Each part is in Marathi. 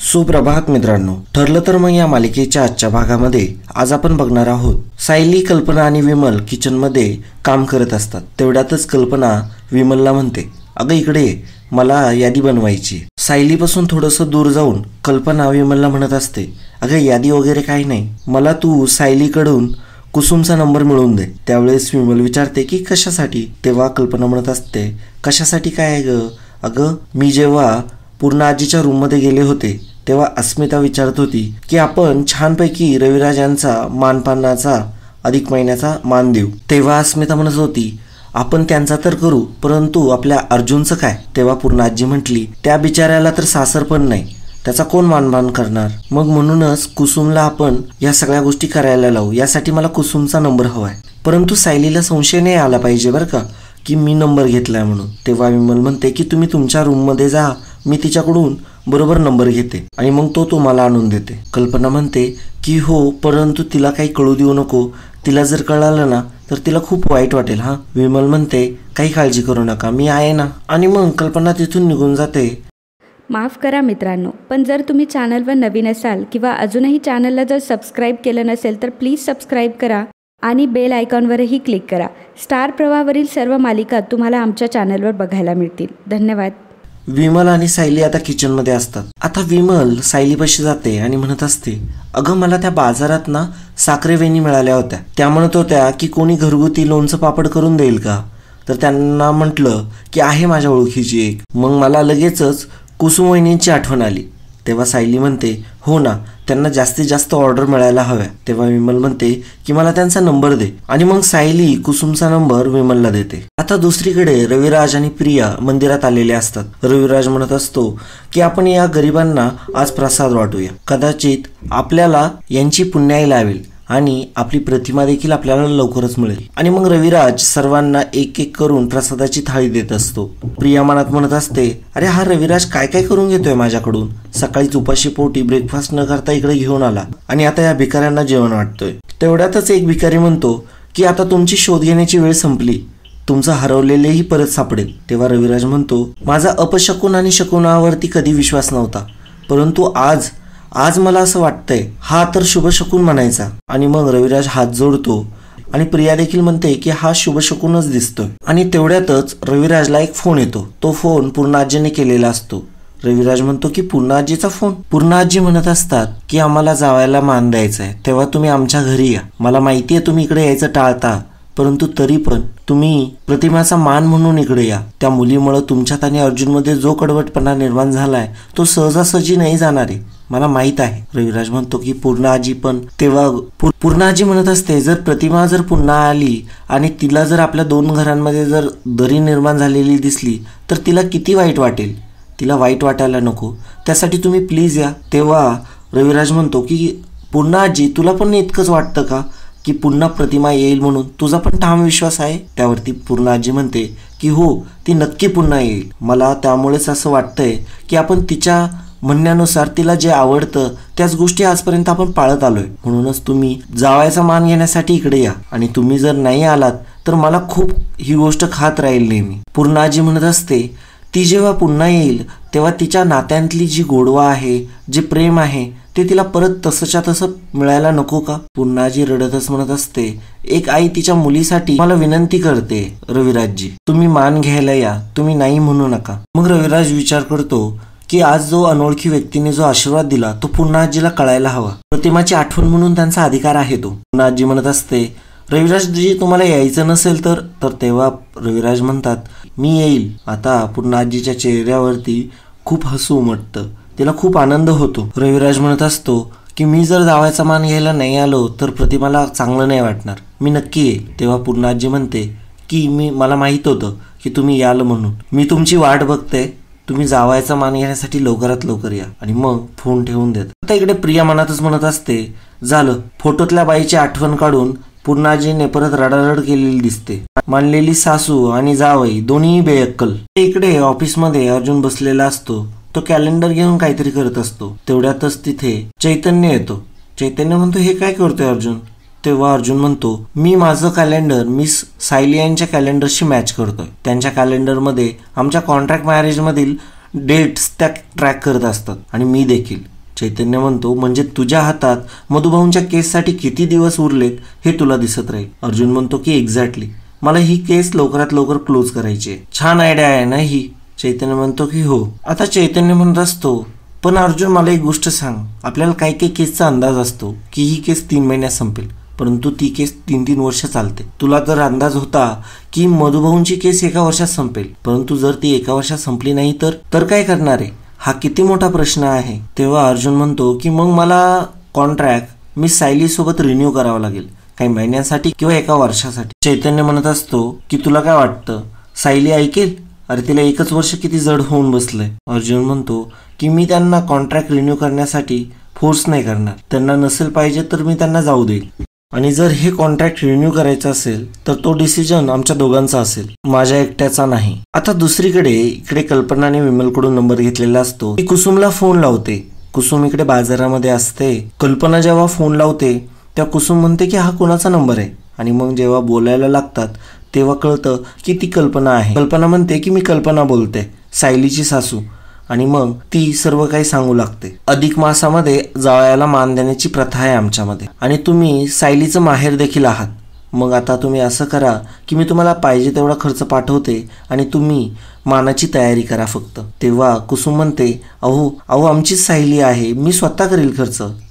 सुप्रभात मित्रांनो, ठरलं तर मग या मालिकेच्या आजच्या भागामध्ये आज आपण बघणार आहोत सायली, कल्पना आणि विमल किचनमध्ये काम करत असतात. तेवढ्यातच कल्पना विमलला म्हणते, अगं इकडे ये, मला यादी बनवायची. सायलीपासून थोडंसं दूर जाऊन कल्पना विमलला म्हणत असते, अगं यादी वगैरे काही नाही, मला तू सायलीकडून कुसुमचा नंबर मिळवून दे. त्यावेळेस विमल विचारते की कशासाठी. तेव्हा कल्पना म्हणत असते, कशासाठी काय ग? अगं मी जेव्हा पूर्ण आजीच्या रूममध्ये गेले होते तेव्हा अस्मिता विचारत होती की आपण छानपैकी रविराज यांचा मानपानाचा अधिक महिन्याचा मान देऊ. तेव्हा अस्मिता म्हणत होती, आपण त्यांचा तर करू, परंतु आपल्या अर्जुनचं काय? तेव्हा पूर्ण आजी म्हटली, त्या बिचाऱ्याला तर सासर पण नाही, त्याचा कोण मानपान करणार? मग म्हणूनच कुसुमला आपण या सगळ्या गोष्टी करायला लावू. यासाठी मला कुसुमचा नंबर हवाय, परंतु सायलीला संशय नाही आला पाहिजे बरं का की मी नंबर घेतलाय म्हणून. तेव्हा विमल म्हणते की तुम्ही तुमच्या रूममध्ये जा, मी तिच्याकडून बरोबर नंबर घेते आणि मग तो तुम्हाला आणून देते. कल्पना म्हणते की हो, परंतु तिला काही कळू देऊ नको, तिला जर कळालं ना तर तिला खूप वाईट वाटेल. हा, विमल म्हणते काही काळजी करू नका, मी आहे ना. आणि मग कल्पना तिथून निघून जाते. माफ करा मित्रांनो, पण जर तुम्ही चॅनलवर नवीन असाल किंवा अजूनही चॅनलला जर सबस्क्राईब केलं नसेल तर प्लीज सबस्क्राईब करा आणि बेल आयकॉनवरही क्लिक करा. स्टार प्रवाहावरील सर्व मालिका तुम्हाला आमच्या चॅनलवर बघायला मिळतील. धन्यवाद. विमल आणि सायली आता किचनमध्ये असतात. आता विमल सायलीपाशी जाते आणि म्हणत असते, अगं मला त्या बाजारात ना साखरे वेणी मिळाल्या होत्या, त्या म्हणत होत्या की कोणी घरगुती लोणचं पापड करून देईल का? तर त्यांना म्हटलं की आहे माझ्या ओळखीची एक. मग मला लगेचच कुसुम वहिनींची आठवण आली. तेव्हा सायली म्हणते, हो ना, त्यांना जास्तीत जास्त ऑर्डर मिळायला हव्या. तेव्हा विमल म्हणते की मला त्यांचा नंबर दे. आणि मग सायली कुसुमचा नंबर विमलला देते. आता दुसरीकडे रविराज आणि प्रिया मंदिरात आलेले असतात. रविराज म्हणत असतो की आपण या गरिबांना आज प्रसाद वाटूया, कदाचित आपल्याला यांची पुण्याई लावेल आणि आपली प्रतिमा देखील आपल्याला लवकरच मिळेल. आणि मग रविराज सर्वांना एक एक करून प्रसादाची थाळी देत असतो. प्रिया मनात म्हणत असते, अरे हा रविराज काय काय करून घेतोय माझ्याकडून, सकाळीच उपाशी पोटी ब्रेकफास्ट न करता इकडे घेऊन आला आणि आता या भिकाऱ्यांना जेवण वाटतोय. तेवढ्यातच एक भिकारी म्हणतो की आता तुमची शोध घेण्याची वेळ संपली, तुमचं हरवलेलेही परत सापडेल. तेव्हा रविराज म्हणतो, माझा अपशकुन आणि शकुनावरती कधी विश्वास नव्हता, परंतु आज मला असं वाटतंय हा तर शुभशकुन म्हणायचा. आणि मग रविराज हात जोडतो आणि प्रिया देखील म्हणते की हा शुभशकुनच दिसतोय. आणि तेवढ्यातच रविराजला एक फोन येतो. तो फोन पूर्णाजीने केलेला असतो. रविराज म्हणतो की पूर्णाजीचा फोन? पूर्णाजी म्हणत असतात की आम्हाला जावायला मान द्यायचा आहे, तेव्हा तुम्ही आमच्या घरी या. मला माहिती आहे तुम्ही इकडे यायचं टाळता, परंतु तरी पण तुम्ही प्रतिमाचा मान म्हणून इकडे या. त्या मुलीमुळे तुमच्यात आणि अर्जुनमध्ये जो कडवटपणा निर्माण झालाय तो सहजासहजी नाही जाणार आहे, मला माहित आहे. रविराज म्हणतो की पूर्णाजी पण. तेव्हा पूर्णाजी म्हणत असते, जर प्रतिमा जर पुन्हा आली आणि तिला जर आपल्या दोन घरांमध्ये जर दरी निर्माण झालेली दिसली तर तिला किती वाईट वाटेल. तिला वाईट वाटायला नको, त्यासाठी तुम्ही प्लीज या. तेव्हा रविराज म्हणतो की पूर्णाजी, तुला पण इतकंच वाटतं का की पुन्हा प्रतिमा येईल म्हणून? तुझा पण ठाम विश्वास आहे? त्यावरती पूर्णाजी म्हणते की हो, ती नक्की पुन्हा येईल. मला त्यामुळेच असं वाटतंय की आपण तिच्या म्हणण्यानुसार तिला जे आवडतं त्याच गोष्टी आजपर्यंत आपण पाळत आलोय. म्हणूनच तुम्ही जावायचा मान घेण्यासाठी इकडे या आणि तुम्ही जर नाही आलात तर मला खूप ही गोष्ट खात राहील नेहमी. पूर्णाजी म्हणत असते, ती जेव्हा पुन्हा येईल तेव्हा तिच्या नात्यांतली जी गोडवा आहे, जे प्रेम आहे, ते तिला परत तसंच्या तसं मिळायला नको का? पूर्णाजी रडतच म्हणत असते, एक आई तिच्या मुलीसाठी मला विनंती करते रविराजजी, तुम्ही मान घ्यायला या, तुम्ही नाही म्हणू नका. मग रविराज विचार करतो की आज जो अनोळखी व्यक्तीने जो आशीर्वाद दिला तो पूर्णाजीला कळायला हवा. प्रतिमाची आठवण म्हणून त्यांचा अधिकार आहे तो. पूर्णाजी म्हणत असते, रविराजजी तुम्हाला यायचं नसेल तर? तेव्हा रविराज म्हणतात, मी येईल. आता पूर्णाजीच्या चेहऱ्यावरती खूप हसू उमटतं, तिला खूप आनंद होतो. रविराज म्हणत असतो की मी जर जावायचा मान घ्यायला नाही आलो तर प्रतिमाला चांगलं नाही वाटणार, मी नक्की येईल. तेव्हा पूर्णाजी म्हणते की मला माहित होतं की तुम्ही याल म्हणून, मी तुमची वाट बघते, तुम्ही जावायचा मान घेण्यासाठी लवकरात लवकर या. आणि मग फोन ठेवून देत. आता इकडे प्रिया मनातच म्हणत असते, झालं, फोटोतल्या बाईची आठवण काढून पूर्णाजीने परत रडारड केलेली दिसते. मानलेली सासू आणि जावई दोन्ही बेअक्कल. इकडे ऑफिसमध्ये अर्जुन बसलेला असतो. तो कॅलेंडर घेऊन काहीतरी करत असतो. तेवढ्यातच तिथे चैतन्य येतो. चैतन्य म्हणतो, हे काय करतोय अर्जुन? तेव्हा अर्जुन म्हणतो, मी माझं कॅलेंडर मिस सायली यांच्या कॅलेंडरशी मॅच करतोय. त्यांच्या कॅलेंडरमध्ये आमच्या कॉन्ट्रॅक्ट मॅरेजमधील डेट्स त्या ट्रॅक करत असतात आणि मी देखील. चैतन्य म्हणतो म्हणजे तुझ्या हातात मधुभाऊंच्या केससाठी किती दिवस उरलेत हे तुला दिसत राहील. अर्जुन म्हणतो की एक्झॅक्टली, मला ही केस लवकरात लवकर क्लोज करायची आहे. छान आयडिया आहे ना ही. चैतन्य म्हणतो की हो. आता चैतन्य म्हणत असतो पण अर्जुन मला एक गोष्ट सांग, आपल्याला काही काही केसचा अंदाज असतो की ही केस 3 महिन्यात संपेल, परंतु ती केस 3-3 वर्ष चालते. तुला तर अंदाज होता की मधुभाऊंची केस 1 वर्षात संपेल, परंतु जर ती 1 वर्षात संपली नाही तर काय करणार आहे? हा किती मोठा प्रश्न आहे. तेव्हा अर्जुन म्हणतो की मग मला कॉन्ट्रॅक्ट मी सायली सोबत रिन्यू करावा लागेल, काही महिन्यांसाठी किंवा 1 वर्षासाठी. चैतन्य म्हणत असतो की तुला काय वाटतं, सायली ऐकेल? अरे तिला 1 वर्ष किती जड होऊन बसलंय. अर्जुन म्हणतो की मी त्यांना कॉन्ट्रॅक्ट रिन्यू करण्यासाठी फोर्स नाही करणार, त्यांना नसेल पाहिजे तर मी त्यांना जाऊ देईल. आणि जर हे कॉन्ट्रॅक्ट रिन्यू करायचं असेल तर तो डिसिजन आमच्या दोघांचा असेल, माझ्या एकट्याचा नाही. आता दुसरीकडे इकडे कल्पनाने विमलकडून नंबर घेतलेला असतो. ती कुसुमला फोन लावते. कुसुम इकडे बाजारामध्ये असते. कल्पना जेव्हा फोन लावते तेव्हा कुसुम म्हणते की हा कोणाचा नंबर आहे, आणि मग जेव्हा बोलायला लागतात तेव्हा कळतं की ती कल्पना आहे. कल्पना म्हणते की मी कल्पना बोलते, सायलीची सासू. आणि मग ती सर्व काही सांगू लागते. अधिक मासामध्ये जावयाला मान देण्याची प्रथा आहे आमच्यामध्ये, आणि तुम्ही सायलीचं माहेर देखील आहात. मग आता तुम्ही असं करा की मी तुम्हाला पाहिजे तेवढा खर्च पाठवते आणि तुम्ही मानाची तयारी करा फक्त. तेव्हा कुसुम म्हणते अहो आमचीच सायली आहे, मी स्वतः करेल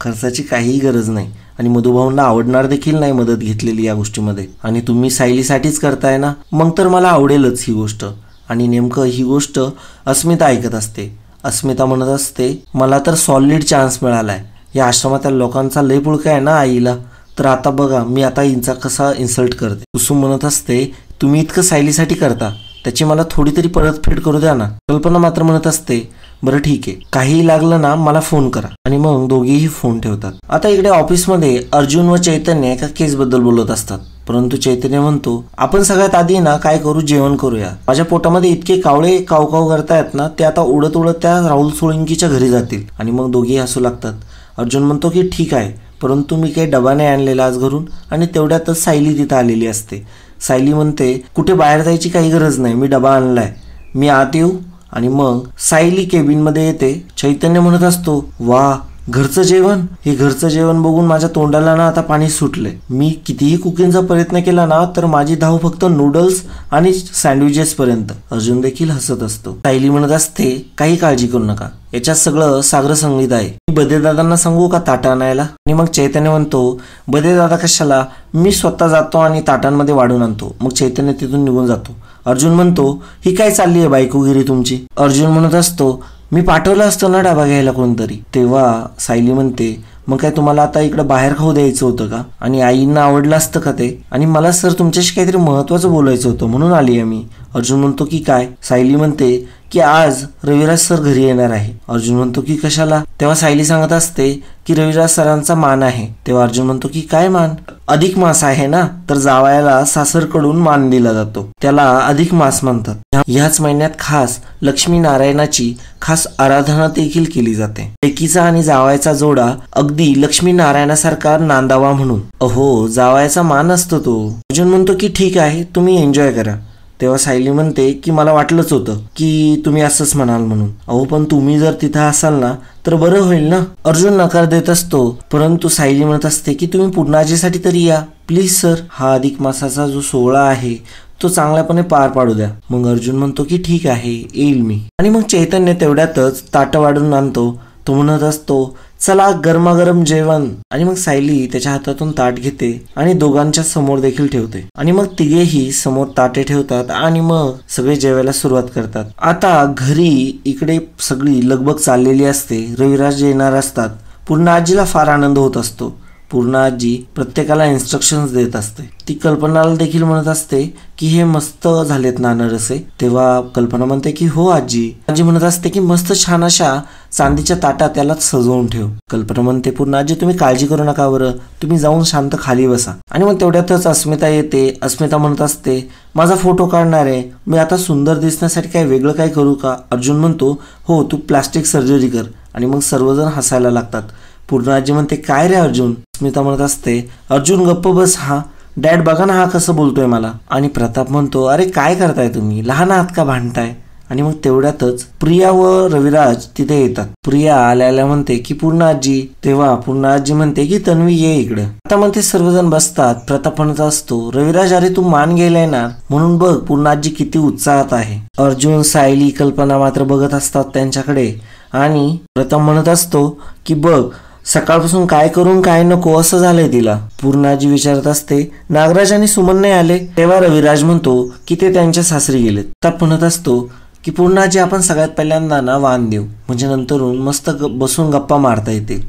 खर्चाची काहीही गरज नाही, आणि मधुभाऊंना आवडणार देखील नाही मदत घेतलेली या गोष्टीमध्ये. आणि तुम्ही सायलीसाठीच करताय ना, मग तर मला आवडेलच ही गोष्ट. आणि नेमकं ही गोष्ट अस्मिता ऐकत असते. अस्मिता म्हणत असते मला तर सॉलिड चान्स मिळालाय. या आश्रमातील लोकांचा लय पुळका आहे ना आईला, तर आता बघा मी आता हिंचा कसा इन्सल्ट करते. कुसुम म्हणत असते तुम्ही इतकं सायलीसाठी करता, त्याची मला थोडी तरी परतफेड करू द्या ना. कल्पना मात्र म्हणत असते बरं ठीक आहे, काहीही लागलं ना मला फोन करा. आणि मग दोघेही फोन ठेवतात. आता इकडे ऑफिसमध्ये अर्जुन व चैतन्य एका केसबद्दल बोलत असतात, परंतु चैतन्य म्हणतो आपण सगळ्यात आधी ना काय करू, जेवण करूया. माझ्या पोटामध्ये इतके कावळे कावकाव करतायत ना, ते आता उडत उडत त्या राहुल सोळंकीच्या घरी जातील. आणि मग दोघेही हसू लागतात. अर्जुन म्हणतो की ठीक आहे, परंतु मी काही डबा नाही आणलेला आज घरून. आणि तेवढ्यातच सायली तिथं आलेली असते. सायली म्हणते कुठे बाहेर जायची काही गरज नाही, मी डबा आणलाय, मी आत येऊ. आणि मग सायली केबिनमध्ये येते. चैतन्य म्हणत असतो वा घरचं जेवण. हे घरचं जेवण बघून माझ्या तोंडाला ना आता पाणी सुटले. मी कितीही कुकिंगचा प्रयत्न केला ना तर माझी धाव फक्त नूडल्स आणि सँडविचेस पर्यंत. अर्जुन देखील हसत असतो. सायली म्हणत असते काही काळजी करू नका, याच्यात सगळं सागर संगीत आहे. मी बदेदादांना सांगू का ताटं आणायला? आणि मग चैतन्य म्हणतो बदेदादा कशाला, मी स्वतः जातो आणि ताटांमध्ये वाढून आणतो. मग चैतन्य तिथून निघून जातो. अर्जुन म्हणतो ही काय चालली आहे बायकोगिरी तुमची? अर्जुन म्हणत असतो मी पाठवलं असतं ना डबा घ्यायला कोणतरी. तेव्हा सायली म्हणते मग काय तुम्हाला आता इकडं बाहेर खाऊ द्यायचं होतं का? आणि आईंना आवडलं असतं का ते? आणि मला सर तुमच्याशी काहीतरी महत्वाचं बोलायचं होतं म्हणून आली आहे मी. अर्जुन म्हणतो की काय? सायली म्हणते की आज रविराज सर घरी येणार आहे. अर्जुन म्हणतो की कशाला? तेव्हा सायली सांगत असते की रविराज सरांचा मान आहे. तेव्हा अर्जुन म्हणतो की काय मान? अधिक मास आहे ना, तर जावयाला सासरकडून मान दिला जातो, त्याला अधिक मास म्हणतात. ह्याच महिन्यात खास लक्ष्मी नारायणाची खास आराधना देखील केली जाते. लेकीचा आणि जावयाचा जोडा अगदी लक्ष्मी नारायणासारखा नांदावा म्हणून. अहो जावयाचा मान असतो तो. अर्जुन म्हणतो की ठीक आहे, तुम्ही एन्जॉय करा. तेव्हा सायली म्हणते की मला वाटलंच होतं की तुम्ही असंच म्हणाल म्हणून. अहो पण तुम्ही जर तिथं असाल ना तर बरं होईल ना. अर्जुन नकार देत असतो, परंतु सायली म्हणत असते की तुम्ही पूर्णाजीसाठी तरी या प्लीज सर. हा अधिक मासाचा जो सोहळा आहे तो चांगल्यापणे पार पाडू द्या. मग अर्जुन म्हणतो की ठीक आहे येईल मी. आणि मग चैतन्य तेवढ्यातच ताटं वाढून आणतो. तो म्हणत असतो चला गरमागरम जेवण. आणि मग सायली त्याच्या हातातून ताट घेते आणि दोघांच्या समोर देखील ठेवते. आणि मग तिघेही समोर ताटे ठेवतात आणि मग सगळे जेवायला सुरुवात करतात. आता घरी इकडे सगळी लगबग चाललेली असते. रविराज येणार असतात. पूर्ण आजीला फार आनंद होत असतो. पूर्ण आजी प्रत्येकाला इन्स्ट्रक्शन्स देत असते. ती कल्पनाला देखील म्हणत असते की हे मस्त झालेत ना अनारसे. तेव्हा कल्पना म्हणते की हो आजी. आजी म्हणत असते की मस्त छान अशा चांदीच्या ताटात त्याला सजवून ठेव. कल्पना म्हणते पूर्ण आजी तुम्ही काळजी करू नका बरं, तुम्ही जाऊन शांत खाली बसा. आणि मग तेवढ्यातच अस्मिता येते. अस्मिता म्हणत असते माझा फोटो काढणार आहे, मी आता सुंदर दिसण्यासाठी काय वेगळं काय करू का? अर्जुन म्हणतो हो तू प्लास्टिक सर्जरी कर. आणि मग सर्वजण हसायला लागतात. पूर्ण आजी म्हणते काय रे अर्जुन? स्मिता म्हणत असते अर्जुन गप्प बस. हा डॅड बघा ना हा कसं बोलतोय मला. आणि प्रताप म्हणतो अरे काय करताय तुम्ही, लहान आहात का भांडताय? आणि मग तेवढ्यातच प्रिया व रविराज तिथे येतात. प्रिया आल्या म्हणते की पूर्णा आजी, तेव्हा पूर्णा आजी म्हणते की तन्वी ये इकडे. आता मग ते सर्वजण बसतात. प्रताप म्हणत असतो, रविराज अरे तू मान घ्यायला येणार म्हणून बघ पूर्णा आजी किती उत्साहात आहे. अर्जुन, सायली, कल्पना मात्र बघत असतात त्यांच्याकडे आणि प्रताप म्हणत असतो की बघ सकाळपासून काय करून काय नको असं झालंय तिला. पूर्णाजी विचारत असते नागराज आणि सुमन नाही आले. तेव्हा रविराज म्हणतो की ते त्यांच्या सासरी गेलेत. प्रताप म्हणत असतो की पूर्णाजी आपण सगळ्यात पहिल्यांदा ना वाण देऊ, म्हणजे नंतरून मस्त बसून गप्पा मारता येतील.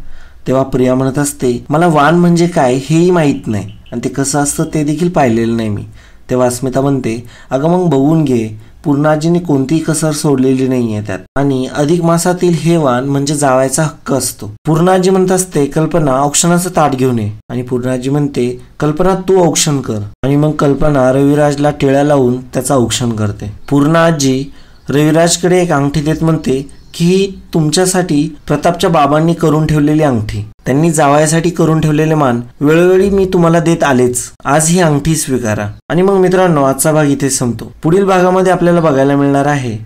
तेव्हा प्रिया म्हणत असते मला वाण म्हणजे काय हेही माहीत नाही आणि ते कसं असतं ते देखील पाहिलेलं नाही मी. तेव्हा अस्मिता म्हणते अगं मग बघून घे, पूर्णाजीने कोणतीही कसर सोडलेली नाहीये त्यात, आणि अधिक मासातील हे वाण म्हणजे जावायचा हक्क असतो. पूर्णाजी म्हणत असते कल्पना औक्षणाचं ताट घेऊन ये, आणि पूर्णाजी म्हणते कल्पना तू औक्षण कर, आणि मग कल्पना रविराजला टिळा लावून त्याचं औक्षण करते. पूर्णाजी रविराजकडे एक अंगठी देत म्हणते की ही तुमच्यासाठी प्रतापच्या बाबांनी करून ठेवलेली अंगठी, त्यांनी जावयासाठी करून ठेवलेले मान वेळोवेळी मी तुम्हाला देत आलेच, आज ही अंगठी स्वीकारा. आणि मग मित्रांनो आजचा भाग इथे संपतो. पुढील भागामध्ये आपल्याला बघायला मिळणार आहे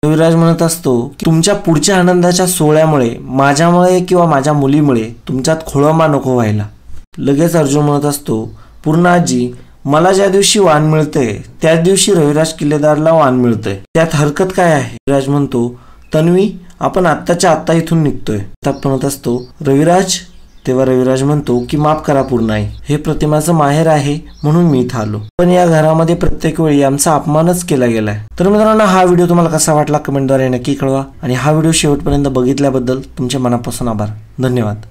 रविराज म्हणत असतो की तुमच्या पुढच्या आनंदाच्या सोहळ्यामुळे, माझ्यामुळे किंवा माझ्या मुलीमुळे तुमच्यात खोळंबा नको व्हायला. लगेच अर्जुन म्हणत असतो पूर्णाजी मला ज्या दिवशी वाण मिळतंय त्याच दिवशी रविराज किल्लेदारला वाण मिळतंय, त्यात हरकत काय आहे. रविराज म्हणतो तन्वी आपण आत्ताच्या आत्ता इथून निघतोय. प्रताप म्हणत असतो रविराज. तेव्हा रविराज म्हणतो की माफ करा पूर्णाई, हे प्रतिमाचं माहेर आहे म्हणून मी इथं आलो, पण या घरामध्ये प्रत्येक वेळी आमचा अपमानच केला गेलाय. तर मित्रांनो हा व्हिडिओ तुम्हाला कसा वाटला कमेंटद्वारे नक्की कळवा, आणि हा व्हिडिओ शेवटपर्यंत बघितल्याबद्दल तुमचे मनापासून आभार. धन्यवाद.